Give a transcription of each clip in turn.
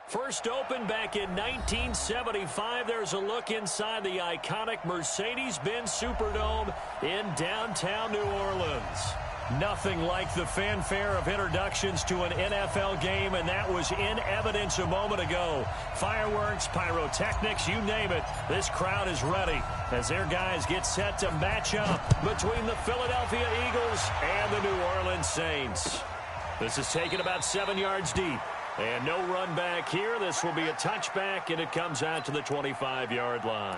First opened back in 1975. There's a look inside the iconic Mercedes-Benz Superdome in downtown New Orleans. Nothing like the fanfare of introductions to an NFL game, and that was in evidence a moment ago. Fireworks, pyrotechnics, you name it. This crowd is ready as their guys get set to match up between the Philadelphia Eagles and the New Orleans Saints. This is taken about 7 yards deep. And no run back here. This will be a touchback, and it comes out to the 25-yard line.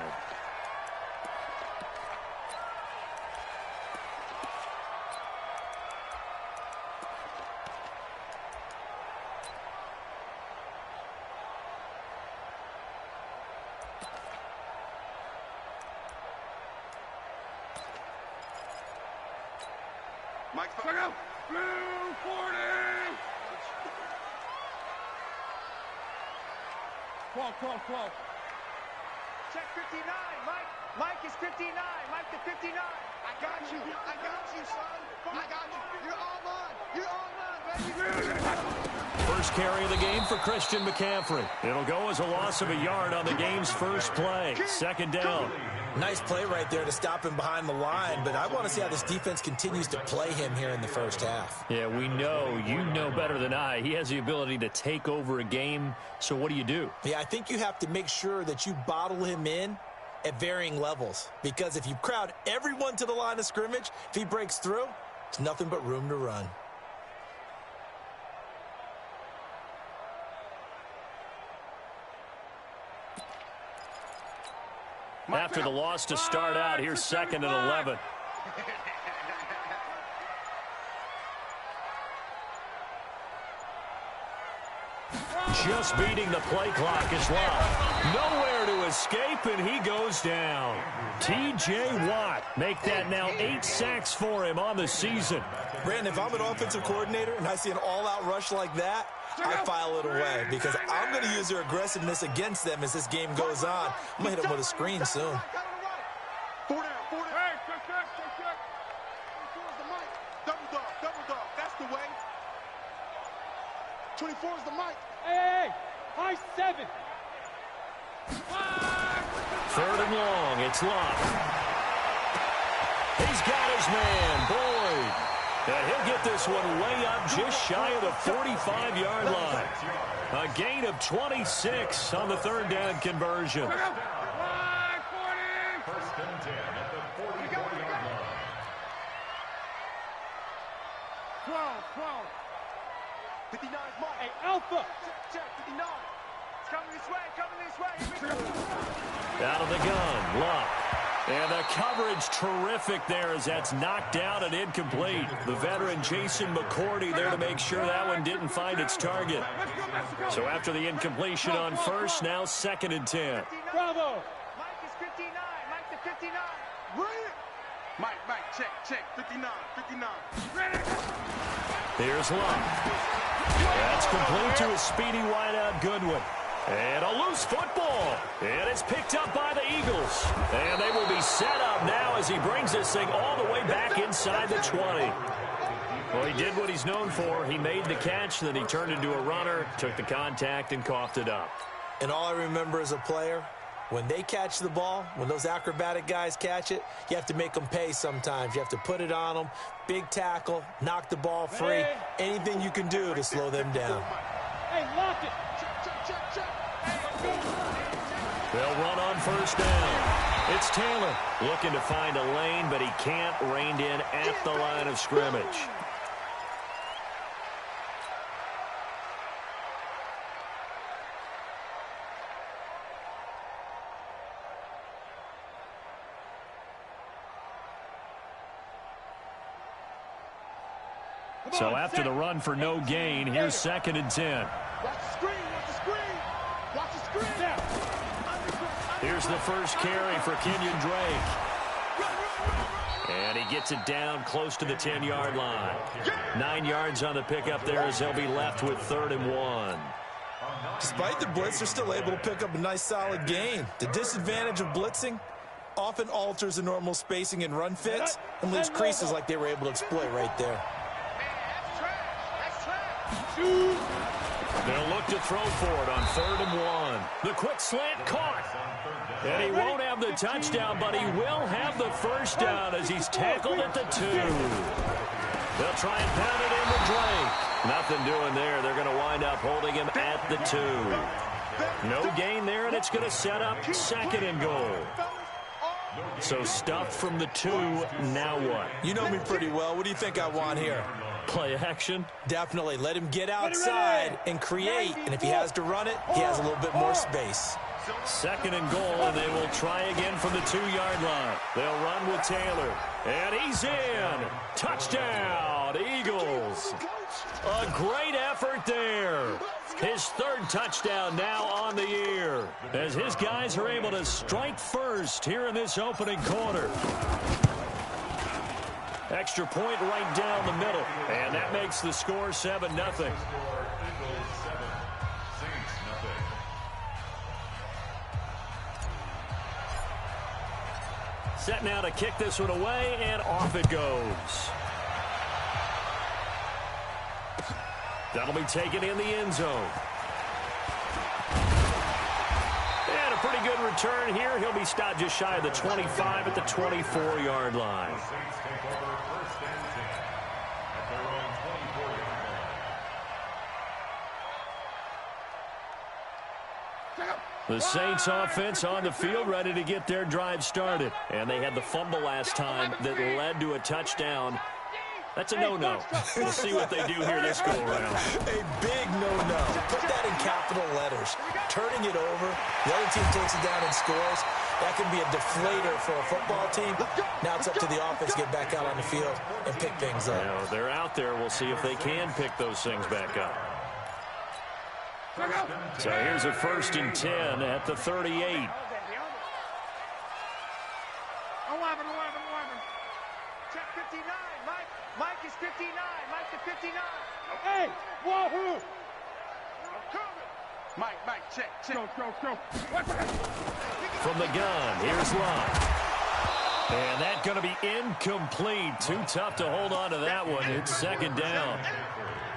Mike, check out. Blue 40. 12. Check 59. Mike is 59. Mike to 59. I got you, son. I got you. You're all mine, baby. First carry of the game for Christian McCaffrey. It'll go as a loss of a yard on the game's first play. Second down. Nice play right there to stop him behind the line, but I want to see how this defense continues to play him here in the first half. Yeah, we know. You know better than I. He has the ability to take over a game, so what do you do? Yeah, I think you have to make sure that you bottle him in at varying levels, because if you crowd everyone to the line of scrimmage, if he breaks through, it's nothing but room to run. After the loss to start out, here's 2nd and 11. Just beating the play clock is Watt. Nowhere to escape, and he goes down. T.J. Watt make that now 8 sacks for him on the season. Brandon, if I'm an offensive coordinator and I see an all-out rush like that, I file it away because I'm going to use their aggressiveness against them as this game goes on. I'm going to hit them with a screen soon. 4 down. Hey, check. 24 is the mic. Double dog. That's the way. 24 is the mic. Hey, high 7. 3rd and long. It's Locke. He's got his man, Boyd. And he'll get this one way up just shy of the 45-yard line. A gain of 26 on the 3rd down conversion. 1, 40. 1st and 10 at the 40-yard line. 12. 59 is Mike. Hey, Alpha. Check 59. It's coming this way. Here we go. Out of the gun, Locke. And the coverage terrific there as that's knocked down and incomplete. The veteran Jason McCourty there to make sure that one didn't find its target. So after the incompletion on first, now 2nd and 10. Bravo. Mike is 59. Mike to 59. Bring it. Mike, check. 59. Here's Locke. That's complete to a speedy wideout Goodwin. And a loose football. And it's picked up by the Eagles. And they will be set up now as he brings this thing all the way back inside the 20. Well, he did what he's known for. He made the catch, then he turned into a runner, took the contact, and coughed it up. And all I remember as a player, when they catch the ball, when those acrobatic guys catch it, you have to make them pay sometimes. You have to put it on them, big tackle, knock the ball free, anything you can do to slow them down. Hey, lock it. Check. They'll run on 1st down. It's Taylor looking to find a lane, but he can't, reined in at the line of scrimmage. So after the run for no gain, here's 2nd and 10. Watch the screen. Here's the first carry for Kenyon Drake. And he gets it down close to the 10-yard line. 9 yards on the pickup there as they'll be left with 3rd and 1. Despite the blitz, they're still able to pick up a nice solid gain. The disadvantage of blitzing often alters the normal spacing and run fits and leaves creases like they were able to exploit right there. They'll look to throw for it on 3rd and 1. The quick slant caught. And he won't have the touchdown, but he will have the first down as he's tackled at the 2. They'll try and pound it in with Drake. Nothing doing there. They're going to wind up holding him at the 2. No gain there, and it's going to set up 2nd and goal. So stuffed from the 2, now what? You know me pretty well. What do you think I want here? Play action? Definitely. Let him get outside and create. And if he has to run it, he has a little bit more space. 2nd and goal, and they will try again from the 2-yard line. They'll run with Taylor. And he's in. Touchdown, Eagles. A great effort there. His 3rd touchdown now on the year, as his guys are able to strike first here in this opening quarter. Extra point right down the middle, and that makes the score 7-0. Set now to kick this one away, and off it goes. That'll be taken in the end zone. And a pretty good return here. He'll be stopped just shy of the 25 at the 24-yard line. The Saints offense on the field, ready to get their drive started. And they had the fumble last time that led to a touchdown. That's a no-no. We'll see what they do here this go-around. A big no-no. Put that in capital letters. Turning it over, the other team takes it down and scores. That can be a deflator for a football team. Now it's up to the offense to get back out on the field and pick things up. Now, they're out there. We'll see if they can pick those things back up. So here's a 1st and 10 at the 38. 11. Check 59. Mike is 59. Mike to 59. Hey, wahoo! Mike, check. Go. From the gun, here's Lott. And that's going to be incomplete. Too tough to hold on to that one. It's 2nd down.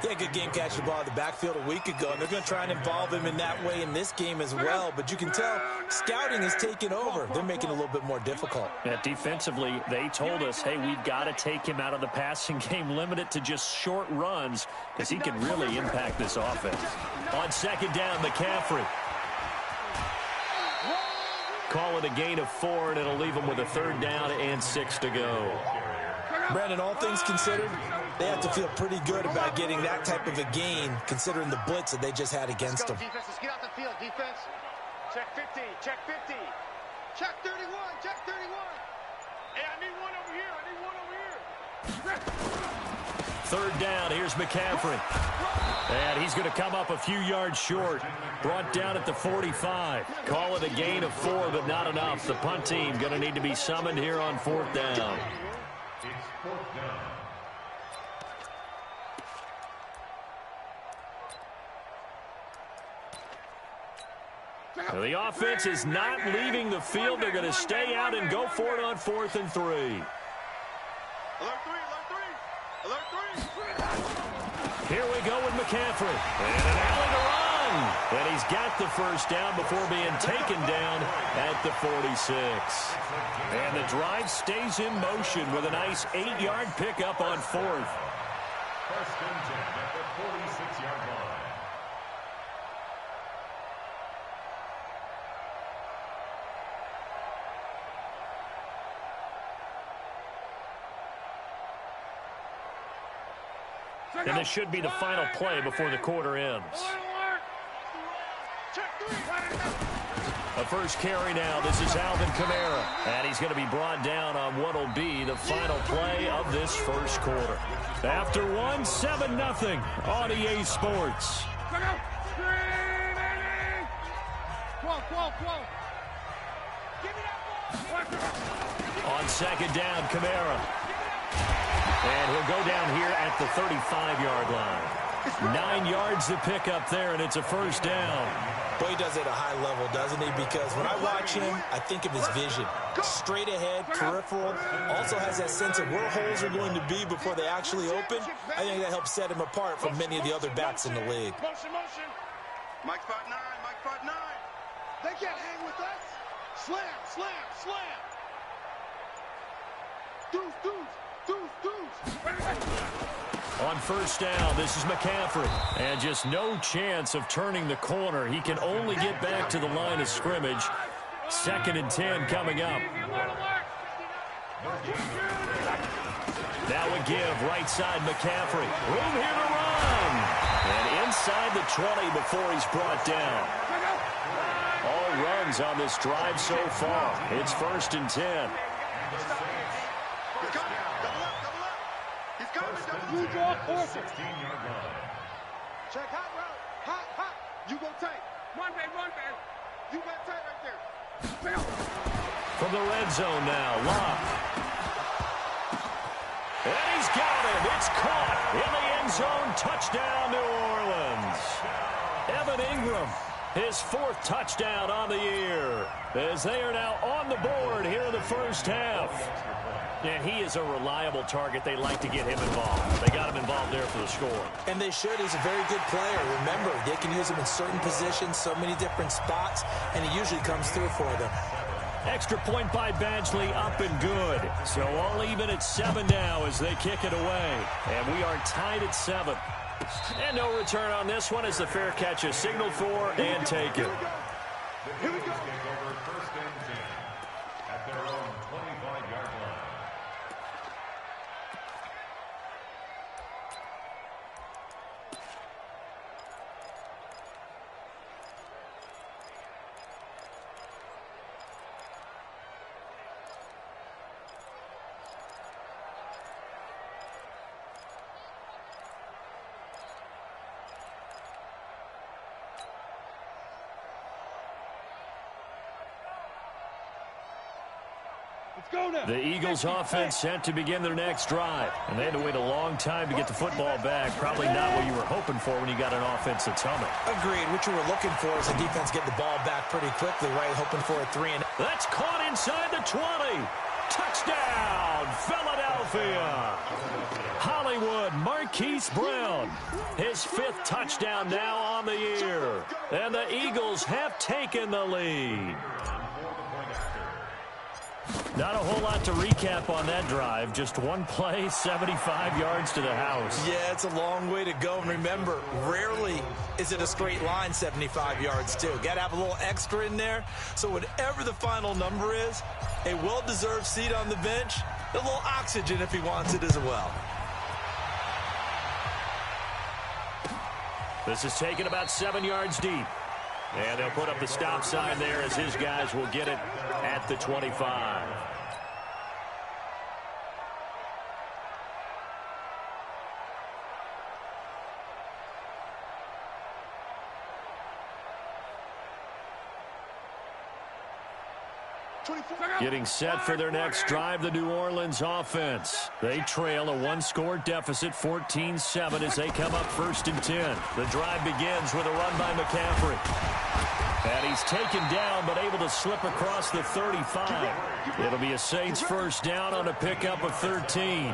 Yeah, good game catching the ball in the backfield a week ago, and they're going to try and involve him in that way in this game as well. But you can tell scouting has taken over. They're making it a little bit more difficult. Yeah, defensively, they told us, hey, we've got to take him out of the passing game, limit it to just short runs, because he can really impact this offense. On 2nd down, McCaffrey. Call it a gain of 4, and it'll leave him with a 3rd down and 6 to go. Brandon, all things considered, they have to feel pretty good about getting that type of a gain, considering the blitz that they just had against them. Defense, let's get out the field, defense. Check 50, check 50. Check 31, check 31. Hey, I need one over here. 3rd down, here's McCaffrey. And he's going to come up a few yards short. Brought down at the 45. Call it a gain of 4, but not enough. The punt team going to need to be summoned here on 4th down. Now the offense is not leaving the field. They're going to stay out and go for it on 4th and 3. Alert 3. Here we go with McCaffrey. And an alley to run. And he's got the first down before being taken down at the 46. And the drive stays in motion with a nice 8-yard pickup on 4th. 1st and 10 at the 46-yard line. And this should be the final play before the quarter ends. A first carry now. This is Alvin Kamara. And he's going to be brought down on what will be the final play of this first quarter. After one, 7-0 on EA Sports. On 2nd down, Kamara. And he'll go down here at the 35-yard line. 9 yards to pick up there, and it's a first down. Boy, he does it at a high level, doesn't he? Because when I watch him, I think of his vision. Straight ahead, peripheral. Also has that sense of where holes are going to be before they actually open. I think that helps set him apart from many of the other backs in the league. Motion. Mike 5'9", Mike 5'9". They can't hang with us. Slam, slam, slam. Deuce, deuce, deuce, deuce. On first down, this is McCaffrey. And just no chance of turning the corner. He can only get back to the line of scrimmage. 2nd and 10 coming up. That would give right side McCaffrey. Room here to run. And inside the 20 before he's brought down. All runs on this drive so far. It's 1st and 10. He's coming. Double up, double up. He's coming. Double You up. draw force. 16-yard line. Check hot route. Hot, hot. You go tight. Run, man, run, man. You got tight right there. From the red zone now, Locke. And he's got him. It's caught in the end zone. Touchdown, New Orleans. Evan Ingram, his 4th touchdown on the year, as they are now on the board here in the first half. And he is a reliable target. They like to get him involved. They got him involved there for the score. And they should. He's a very good player. Remember, they can use him in certain positions, so many different spots, and he usually comes through for them. Extra point by Badgley, up and good. So all even at 7 now as they kick it away. And we are tied at 7. And no return on this one as the fair catch is signaled for and taken. The Eagles take over 1st and 10 at their own 25-yard line. The Eagles offense set to begin their next drive. And they had to wait a long time to get the football back. Probably not what you were hoping for when you got an offense that's humming. Agreed. What you were looking for is the defense get the ball back pretty quickly, right? Hoping for a 3 and That's caught inside the 20. Touchdown, Philadelphia. Hollywood, Marquise Brown. His 5th touchdown now on the year. And the Eagles have taken the lead. Not a whole lot to recap on that drive. Just one play, 75 yards to the house. Yeah, it's a long way to go. And remember, rarely is it a straight line 75 yards, too. Got to have a little extra in there. So whatever the final number is, a well-deserved seat on the bench, a little oxygen if he wants it as well. This is taken about 7 yards deep. And they'll put up the stop sign there as his guys will get it at the 25. Getting set for their next drive, the New Orleans offense. They trail a 1-score deficit, 14-7, as they come up 1st and 10. The drive begins with a run by McCaffrey. And he's taken down, but able to slip across the 35. It'll be a Saints first down on a pickup of 13.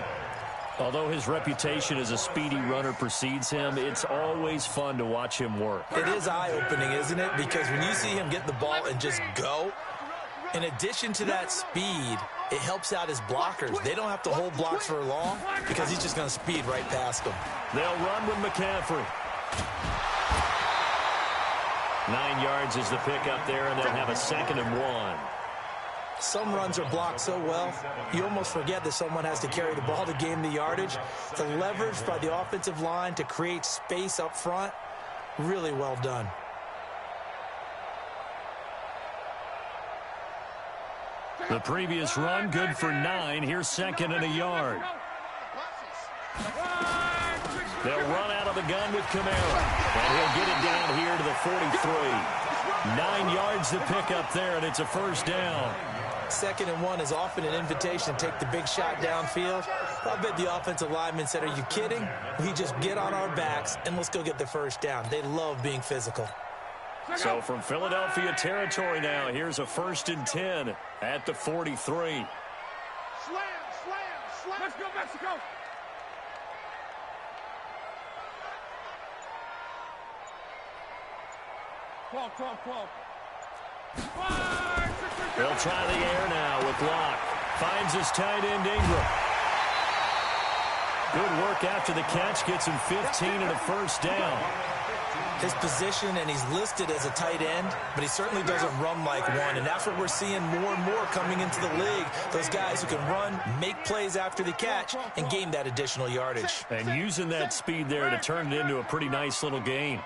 Although his reputation as a speedy runner precedes him, it's always fun to watch him work. It is eye-opening, isn't it? Because when you see him get the ball and just go, in addition to that speed, it helps out his blockers. They don't have to hold blocks for long because he's just going to speed right past them. They'll run with McCaffrey. 9 yards is the pickup there, and they'll have a 2nd and 1. Some runs are blocked so well, you almost forget that someone has to carry the ball to gain the yardage. The leverage by the offensive line to create space up front, really well done. The previous run, good for 9. Here's 2nd and a yard. They'll run out of the gun with Kamara. And he'll get it down here to the 43. 9 yards to pick up there, and it's a first down. 2nd and 1 is often an invitation to take the big shot downfield. I bet the offensive lineman said, are you kidding? We just get on our backs and let's go get the first down. They love being physical. So from Philadelphia territory now, here's a 1st and 10 at the 43. Slam, slam, slam. Let's go, Mexico. They'll try the air now with Locke. Finds his tight end Ingram. Good work after the catch. Gets him 15 and a first down. His position, and he's listed as a tight end, but he certainly doesn't run like one, and that's what we're seeing more and more coming into the league. Those guys who can run, make plays after the catch, and gain that additional yardage. And using that speed there to turn it into a pretty nice little gain.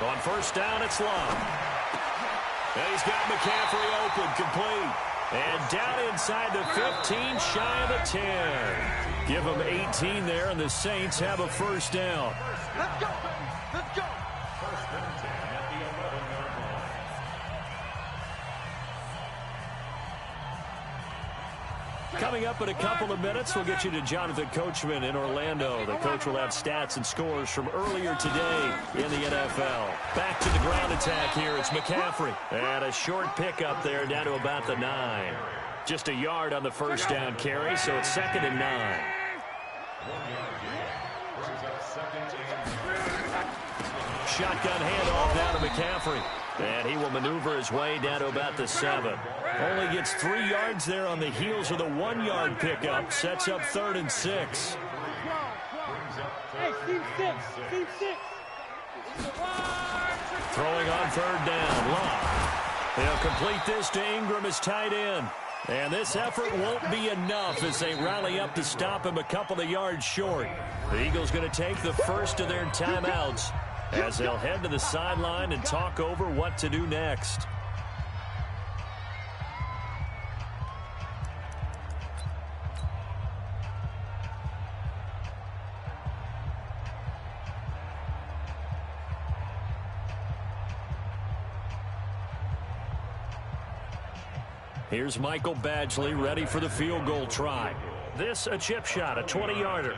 On first down, it's Long. And he's got McCaffrey open, complete. And down inside the 15, shy of the 10. Give them 18 there, and the Saints have a first down. Let's go. Let's go. First and 10 at the 11-yard line. Coming up in a couple of minutes, we'll get you to Jonathan Coachman in Orlando. The coach will have stats and scores from earlier today in the NFL. Back to the ground attack here. It's McCaffrey. And a short pickup there down to about the 9. Just a yard on the first down carry, so it's 2nd and 9. 1 yard gain. Brings up 2nd and 9. Shotgun handoff down to McCaffrey. And he will maneuver his way down to about the 7. Only gets 3 yards there on the heels of the 1-yard pickup. Sets up 3rd and 6. Hey, Steve 6. Steve 6. Throwing on 3rd down. Locke. They'll complete this to Ingram as tight end. And this effort won't be enough as they rally up to stop him a couple of yards short. The Eagles going to take the first of their timeouts as they'll head to the sideline and talk over what to do next. Here's Michael Badgley ready for the field goal try. This a chip shot, a 20-yarder.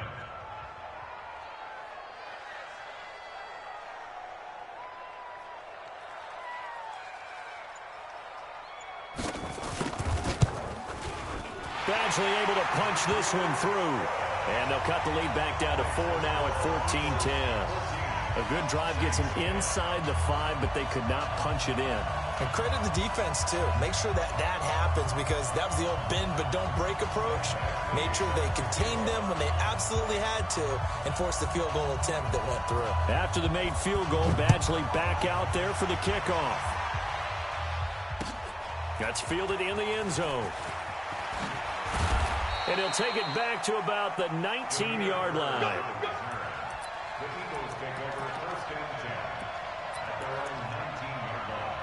Badgley able to punch this one through. And they'll cut the lead back down to 4 now at 14-10. A good drive gets them inside the 5, but they could not punch it in. And credit the defense, too. Make sure that happens because that was the old bend but don't break approach. Made sure they contained them when they absolutely had to and forced the field goal attempt that went through. After the made field goal, Badgley back out there for the kickoff. That's fielded in the end zone. And he'll take it back to about the 19-yard line. The Eagles take over 1st and 10 at their own 19-yard line.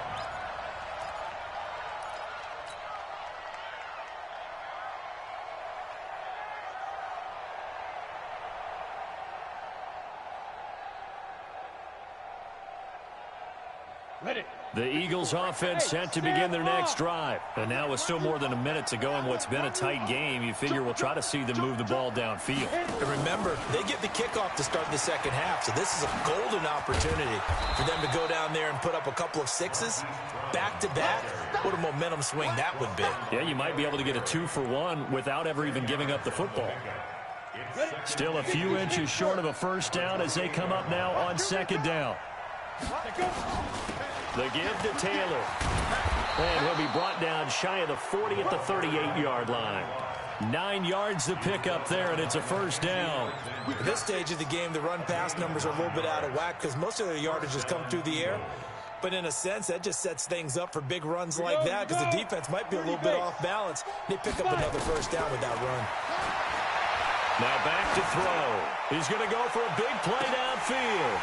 Ready. The Eagles offense set to begin their next drive. And now with still more than a minute to go in what's been a tight game, you figure we'll try to see them move the ball downfield. And remember, they get the kickoff to start the second half, so this is a golden opportunity for them to go down there and put up a couple of 6s back-to-back. What a momentum swing that would be. Yeah, you might be able to get a 2-for-1 without ever even giving up the football. Still a few inches short of a first down as they come up now on 2nd down. The give to Taylor. And he'll be brought down shy of the 40 at the 38-yard line. 9 yards to pick up there, and it's a first down. At this stage of the game, the run-pass numbers are a little bit out of whack because most of their yardage has come through the air. But in a sense, that just sets things up for big runs like that because the defense might be a little bit off balance. They pick up another first down with that run. Now back to throw. He's going to go for a big play downfield.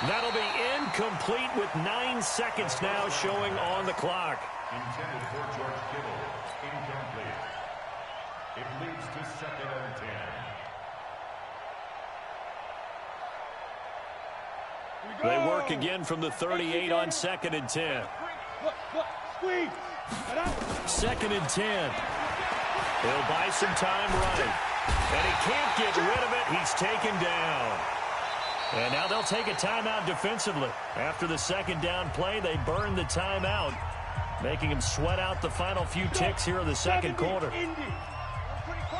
That'll be incomplete with 9 seconds now showing on the clock. Intended for George Kittle. Incomplete. It leads to 2nd and 10. They work again from the 38 on 2nd and 10. Squeeze. 2nd and 10. He'll buy some time right. And he can't get rid of it. He's taken down. And now they'll take a timeout defensively. After the 2nd down play, they burn the timeout, making him sweat out the final few ticks here in the 2nd quarter.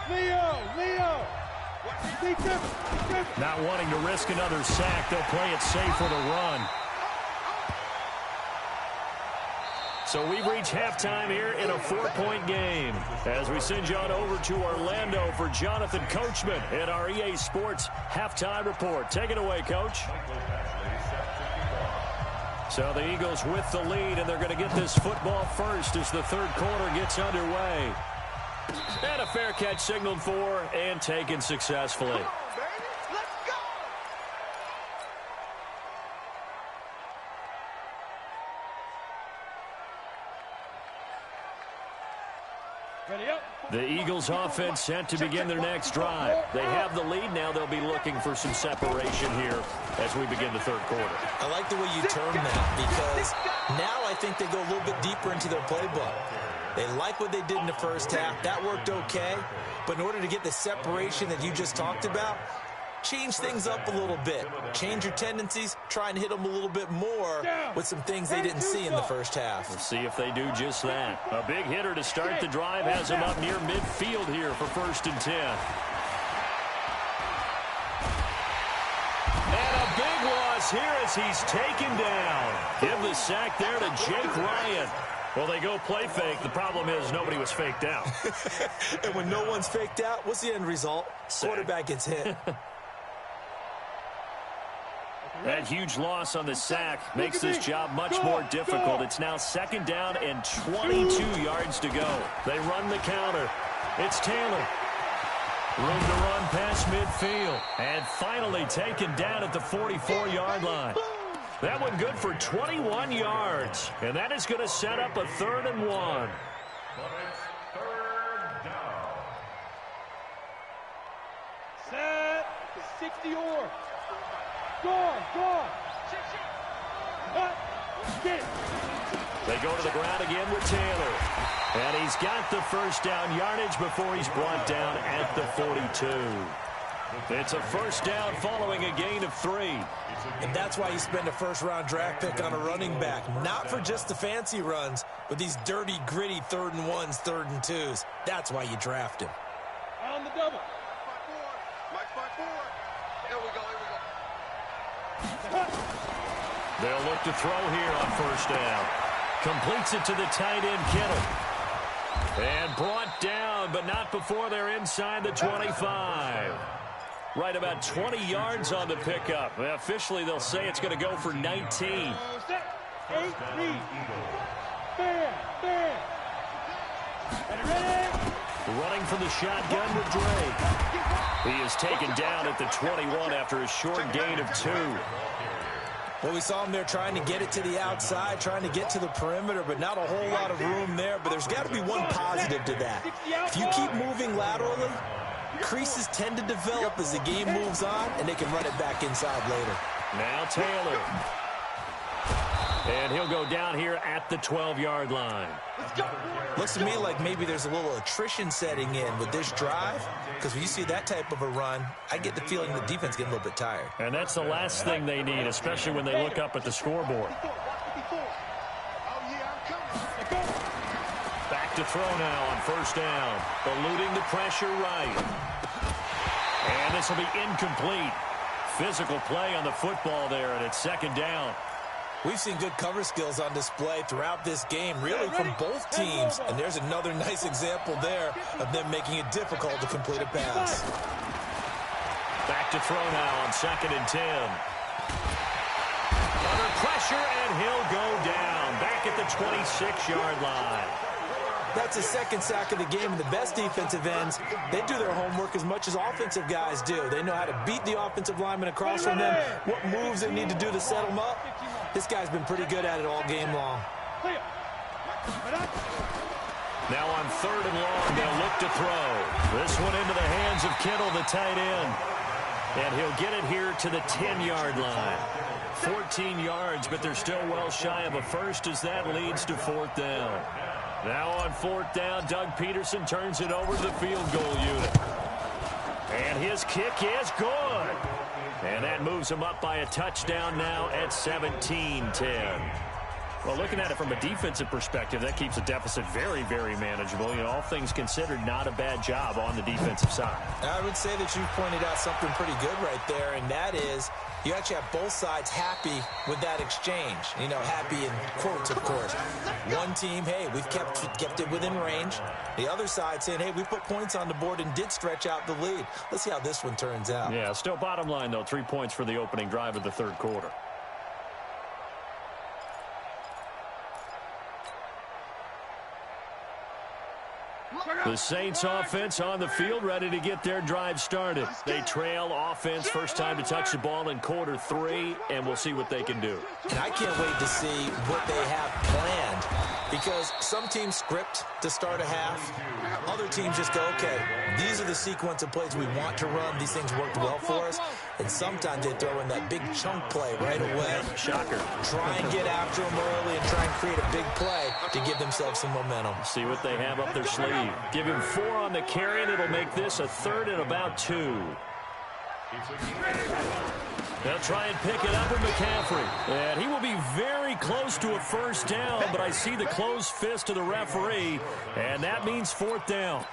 Leo. Not wanting to risk another sack, they'll play it safe with a run. So we've reached halftime here in a 4-point game. As we send you on over to Orlando for Jonathan Coachman in our EA Sports Halftime Report. Take it away, Coach. So the Eagles with the lead, and they're going to get this football first as the third quarter gets underway. And a fair catch signaled for and taken successfully. The Eagles offense set to begin their next drive. They have the lead now. They'll be looking for some separation here as we begin the third quarter. I like the way you term that, because now I think they go a little bit deeper into their playbook. They like what they did in the first half. That worked okay. But in order to get the separation that you just talked about, change things up a little bit. Change your tendencies. Try and hit them a little bit more with some things they didn't see in the first half. We'll see if they do just that. A big hitter to start the drive has him up near midfield here for 1st and 10. And a big loss here as he's taken down. Give the sack there to Jake Ryan. Well, they go play fake. The problem is nobody was faked out. And when no one's faked out, what's the end result? Quarterback gets hit. That huge loss on the sack makes this job much more difficult. It's now 2nd down and 22 yards to go. They run the counter. It's Taylor. Room to run past midfield. And finally taken down at the 44-yard line. That one good for 21 yards. And that is going to set up a 3rd and 1. Set. 60 or. Gone. They go to the ground again with Taylor. And he's got the 1st down yardage before he's brought down at the 42. It's a 1st down following a gain of 3. And that's why you spend a 1st-round draft pick on a running back. Not for just the fancy runs, but these dirty, gritty 3rd and 1s, 3rd and 2s. That's why you draft him. On the double. Mike 5-4. Here we go. They'll look to throw here on 1st down. Completes it to the tight end, Kittle. And brought down, but not before they're inside the 25. Right about 20 yards on the pickup. Well, officially, they'll say it's going to go for 19. 8 lead. Fair. And ready. Running from the shotgun with Drake. He is taken down at the 21 after a short gain of 2. Well, we saw him there trying to get it to the outside, trying to get to the perimeter, but not a whole lot of room there. But there's got to be one positive to that. If you keep moving laterally, creases tend to develop as the game moves on, and they can run it back inside later. Now Taylor. And he'll go down here at the 12-yard line. Looks to me like maybe there's a little attrition setting in with this drive, because when you see that type of a run, I get the feeling the defense getting a little bit tired. And that's the last thing they need, especially when they look up at the scoreboard. Back to throw now on 1st down. Eluding the pressure right. And this will be incomplete. Physical play on the football there, and it's 2nd down. We've seen good cover skills on display throughout this game, really from both teams. And there's another nice example there of them making it difficult to complete a pass. Back to throw now on 2nd and 10. Under pressure, and he'll go down. Back at the 26-yard line. That's a 2nd sack of the game, and the best defensive ends, they do their homework as much as offensive guys do. They know how to beat the offensive lineman across from them, what moves they need to do to set them up. This guy's been pretty good at it all game long. Now on 3rd and long, they'll look to throw. This one into the hands of Kittle, the tight end. And he'll get it here to the 10-yard line. 14 yards, but they're still well shy of a first as that leads to 4th down. Now on 4th down, Doug Peterson turns it over to the field goal unit. And his kick is good. And that moves him up by a touchdown now at 17-10. Well, looking at it from a defensive perspective, that keeps the deficit very, very manageable. You know, all things considered, not a bad job on the defensive side. I would say that you've pointed out something pretty good right there, and that is you actually have both sides happy with that exchange. You know, happy in quotes, of course. One team, hey, we've kept it within range. The other side saying, hey, we put points on the board and did stretch out the lead. Let's see how this one turns out. Yeah, still bottom line, though, 3 points for the opening drive of the third quarter. The Saints offense on the field, ready to get their drive started. They trail offense, first time to touch the ball in quarter 3, and we'll see what they can do. And I can't wait to see what they have planned, because some teams script to start a half. Other teams just go, okay, these are the sequence of plays we want to run. These things worked well for us. And sometimes they throw in that big chunk play right away. Shocker. Try and get after them early and try and create a big play to give themselves some momentum. See what they have up their sleeve. Give him 4 on the carry, and it'll make this a third and about 2. They'll try and pick it up with McCaffrey. And he will be very close to a first down, but I see the closed fist of the referee, and that means 4th down.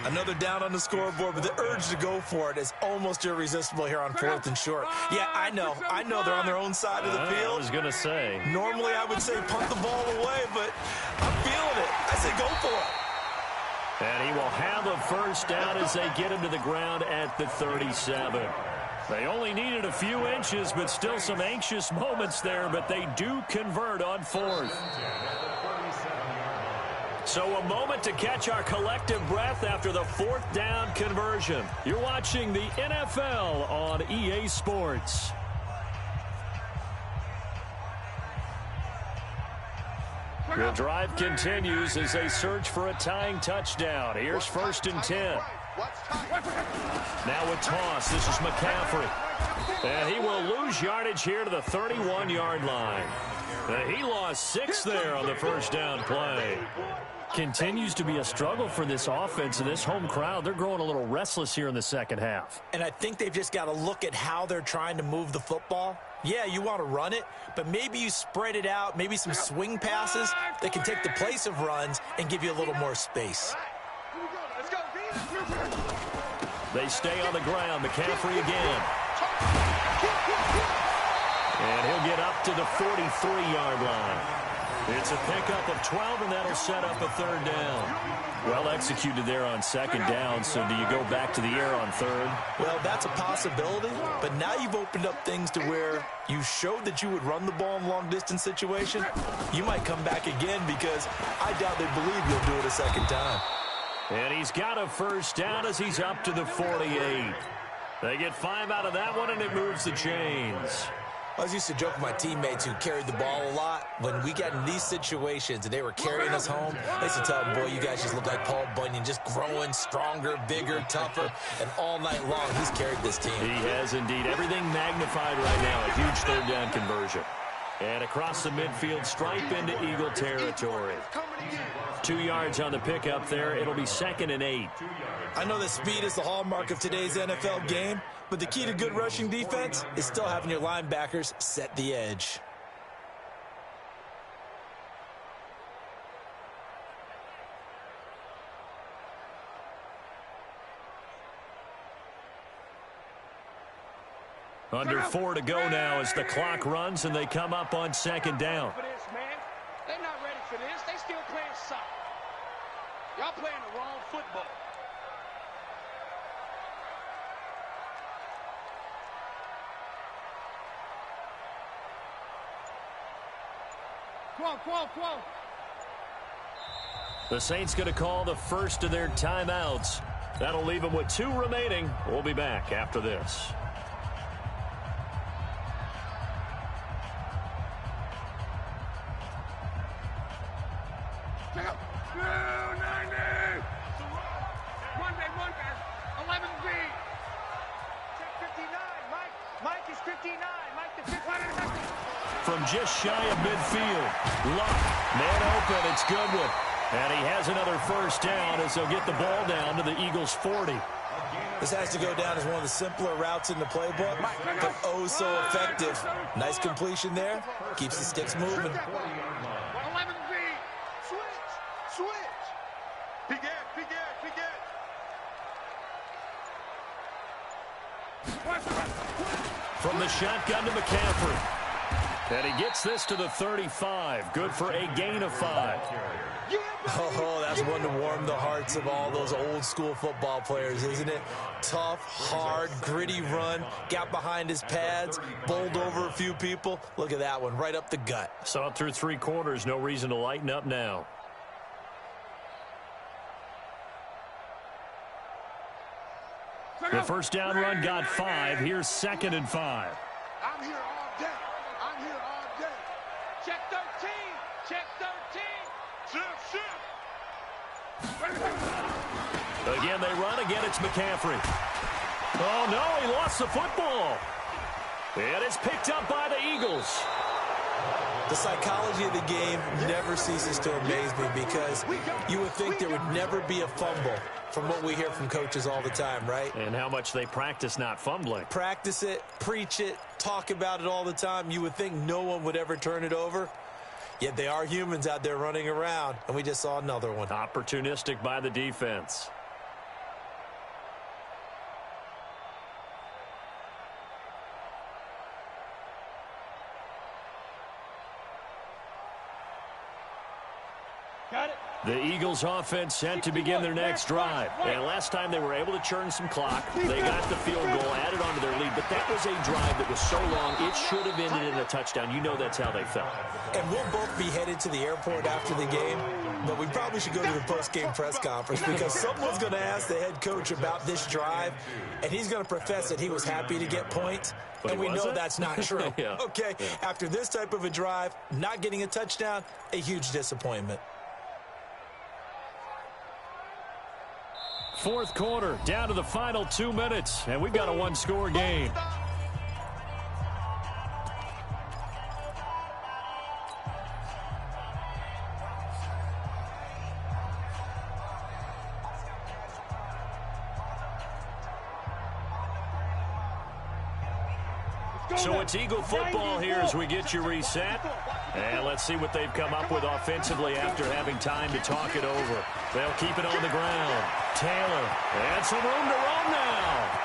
Another down on the scoreboard, but the urge to go for it is almost irresistible here on 4th and short. Yeah, I know they're on their own side of the field. I was going to say. Normally I would say punt the ball away, but I'm feeling it. I say go for it. And he will have a first down as they get him to the ground at the 37. They only needed a few inches, but still some anxious moments there, but they do convert on 4th. So a moment to catch our collective breath after the 4th down conversion. You're watching the NFL on EA Sports. The drive continues as they search for a tying touchdown. Here's 1st and 10. Now a toss. This is McCaffrey. And he will lose yardage here to the 31-yard line. He lost 6 there on the first down play. Continues to be a struggle for this offense and this home crowd. They're growing a little restless here in the second half. And I think they've just got to look at how they're trying to move the football. Yeah, you want to run it, but maybe you spread it out, maybe some swing passes that can take the place of runs and give you a little more space. They stay on the ground. McCaffrey again. And he'll get up to the 43-yard line. It's a pickup of 12, and that'll set up a 3rd down. Well executed there on 2nd down, so do you go back to the air on 3rd? Well, that's a possibility, but now you've opened up things to where you showed that you would run the ball in long-distance situation. You might come back again because I doubt they believe you'll do it a 2nd time. And he's got a first down as he's up to the 48. They get 5 out of that one, and it moves the chains. I used to joke with my teammates who carried the ball a lot. When we got in these situations and they were carrying us home, I used to tell them, boy, you guys just look like Paul Bunyan, just growing stronger, bigger, tougher, and all night long he's carried this team. He has indeed. Everything magnified right now. A huge 3rd down conversion. And across the midfield, stripe into Eagle territory. 2 yards on the pickup there. It'll be 2nd and 8. I know that speed is the hallmark of today's NFL game, but the key to good rushing defense is still having your linebackers set the edge. Under 4 to go now as the clock runs and they come up on 2nd down. They're not ready for this. They still playing soccer. Y'all playing the wrong football. Come on. The Saints going to call the first of their timeouts. That'll leave them with 2 remaining. We'll be back after this. From just shy of midfield. Luck. Man open. It's Goodwin. And he has another first down as they'll get the ball down to the Eagles' 40. This has to go down as one of the simpler routes in the playbook, but oh so effective. Nice completion there. Keeps the sticks moving. 11 V. Switch. Begin. From the shotgun to McCaffrey. And he gets this to the 35. Good for a gain of 5. Oh, that's one to warm the hearts of all those old school football players, isn't it? Tough, hard, gritty run. Got behind his pads, bowled over a few people. Look at that one, right up the gut. Saw it through 3 quarters. No reason to lighten up now. The first down run got 5. Here's 2nd and 5. I'm here all day. Check 13. Check 13. Shift. Again, they run. Again, it's McCaffrey. Oh, no, he lost the football. And it's picked up by the Eagles. The psychology of the game never ceases to amaze me because you would think there would never be a fumble from what we hear from coaches all the time, right? And how much they practice not fumbling. Practice it, preach it, talk about it all the time. You would think no one would ever turn it over. Yet they are humans out there running around, and we just saw another one. Opportunistic by the defense. Got it. The Eagles offense set to begin their next drive. And last time they were able to churn some clock. They got the field goal, added on to their lead. But that was a drive that was so long, it should have ended in a touchdown. You know that's how they felt. And we'll both be headed to the airport after the game. But we probably should go to the post-game press conference because someone's going to ask the head coach about this drive. And he's going to profess that he was happy to get points. But and we know wasn't? that's not true. Yeah. Okay, Yeah. After this type of a drive, not getting a touchdown, a huge disappointment. 4th quarter, down to the final 2 minutes, and we've got a 1-score game. So it's Eagle football here as we get you reset. And let's see what they've come up with offensively after having time to talk it over. They'll keep it on the ground. Taylor, and some room to run now.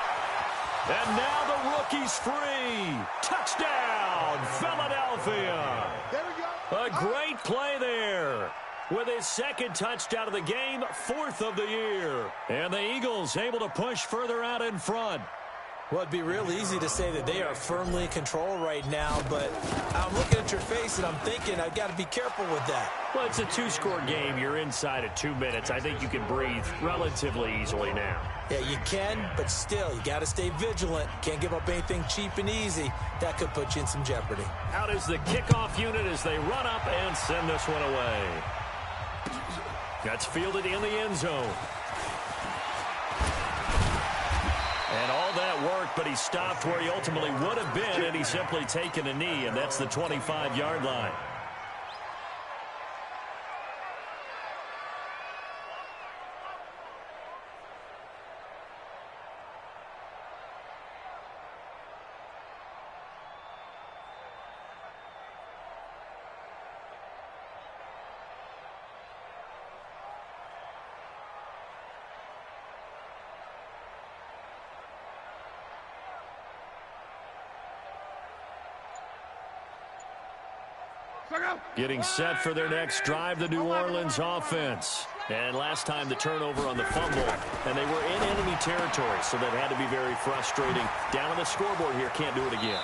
And now the rookie's free. Touchdown, Philadelphia. There we go. A great play there. With his 2nd touchdown of the game, 4th of the year. And the Eagles able to push further out in front. Well, it'd be real easy to say that they are firmly in control right now, but I'm looking at your face and I'm thinking I've got to be careful with that. Well, it's a 2-score game. You're inside of 2 minutes. I think you can breathe relatively easily now. Yeah, you can, but still, you got to stay vigilant. Can't give up anything cheap and easy. That could put you in some jeopardy. Out is the kickoff unit as they run up and send this one away. That's fielded in the end zone. And all that worked, but he stopped where he ultimately would have been, and he's simply taken a knee, and that's the 25-yard line. Getting set for their next drive, the New Orleans offense. And last time the turnover on the fumble, and they were in enemy territory, so that had to be very frustrating. Down on the scoreboard here, can't do it again.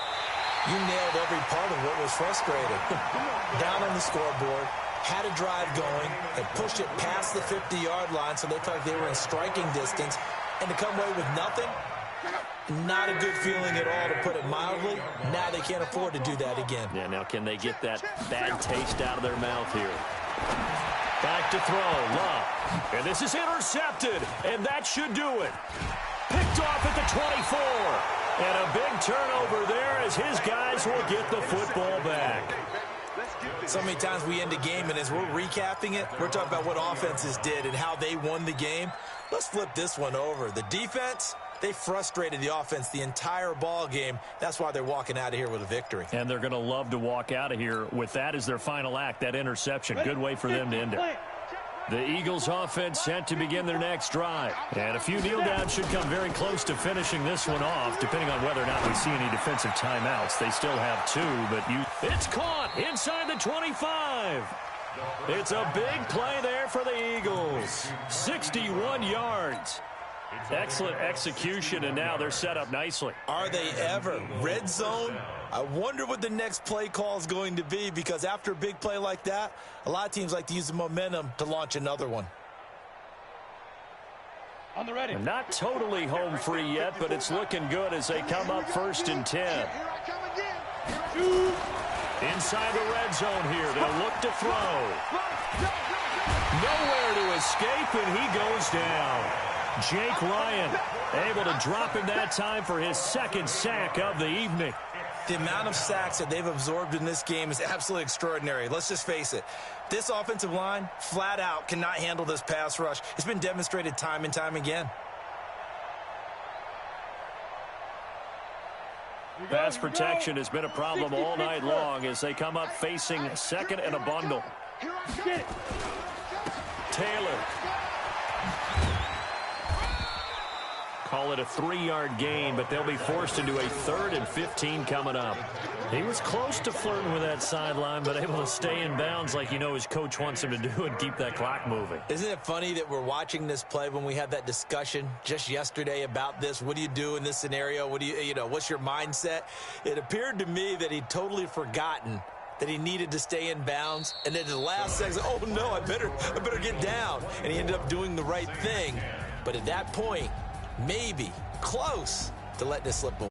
You nailed every part of what was frustrating. Down on the scoreboard, had a drive going, and pushed it past the 50-yard line, so they felt like they were in striking distance, and to come away with nothing, not a good feeling at all, to put it mildly. Now they can't afford to do that again. Yeah, now can they get that bad taste out of their mouth here? Back to throw, Love. And this is intercepted, and that should do it. Picked off at the 24. And a big turnover there as his guys will get the football back. So many times we end a game, and as we're recapping it, we're talking about what offenses did and how they won the game. Let's flip this one over. The defense, they frustrated the offense the entire ball game. That's why they're walking out of here with a victory. And they're going to love to walk out of here with that as their final act, that interception. Good way for them to end it. The Eagles offense set to begin their next drive. And a few kneel downs should come very close to finishing this one off, depending on whether or not we see any defensive timeouts. They still have 2, but it's caught inside the 25. It's a big play there for the Eagles. 61 yards. Excellent execution, and now they're set up nicely. Are they ever? Red zone? I wonder what the next play call is going to be, because after a big play like that, a lot of teams like to use the momentum to launch another one. On the ready. And not totally home free yet, but it's looking good as they come up 1st and 10. Here I come again. Inside the red zone here, they'll look to throw. Nowhere to escape, and he goes down. Jake Ryan able to drop him that time for his 2nd sack of the evening. The amount of sacks that they've absorbed in this game is absolutely extraordinary. Let's just face it. This offensive line, flat out, cannot handle this pass rush. It's been demonstrated time and time again. Pass protection has been a problem all night long as they come up facing 2nd and a bundle. Get it. Taylor. Call it a 3-yard gain, but they'll be forced into a 3rd and 15 coming up. He was close to flirting with that sideline, but able to stay in bounds like his coach wants him to do and keep that clock moving. Isn't it funny that we're watching this play when we had that discussion just yesterday about this? What do you do in this scenario? What do what's your mindset? It appeared to me that he'd totally forgotten that he needed to stay in bounds, and then at the last second, oh no, I better get down. And he ended up doing the right thing. But at that point, maybe close to letting this slip away.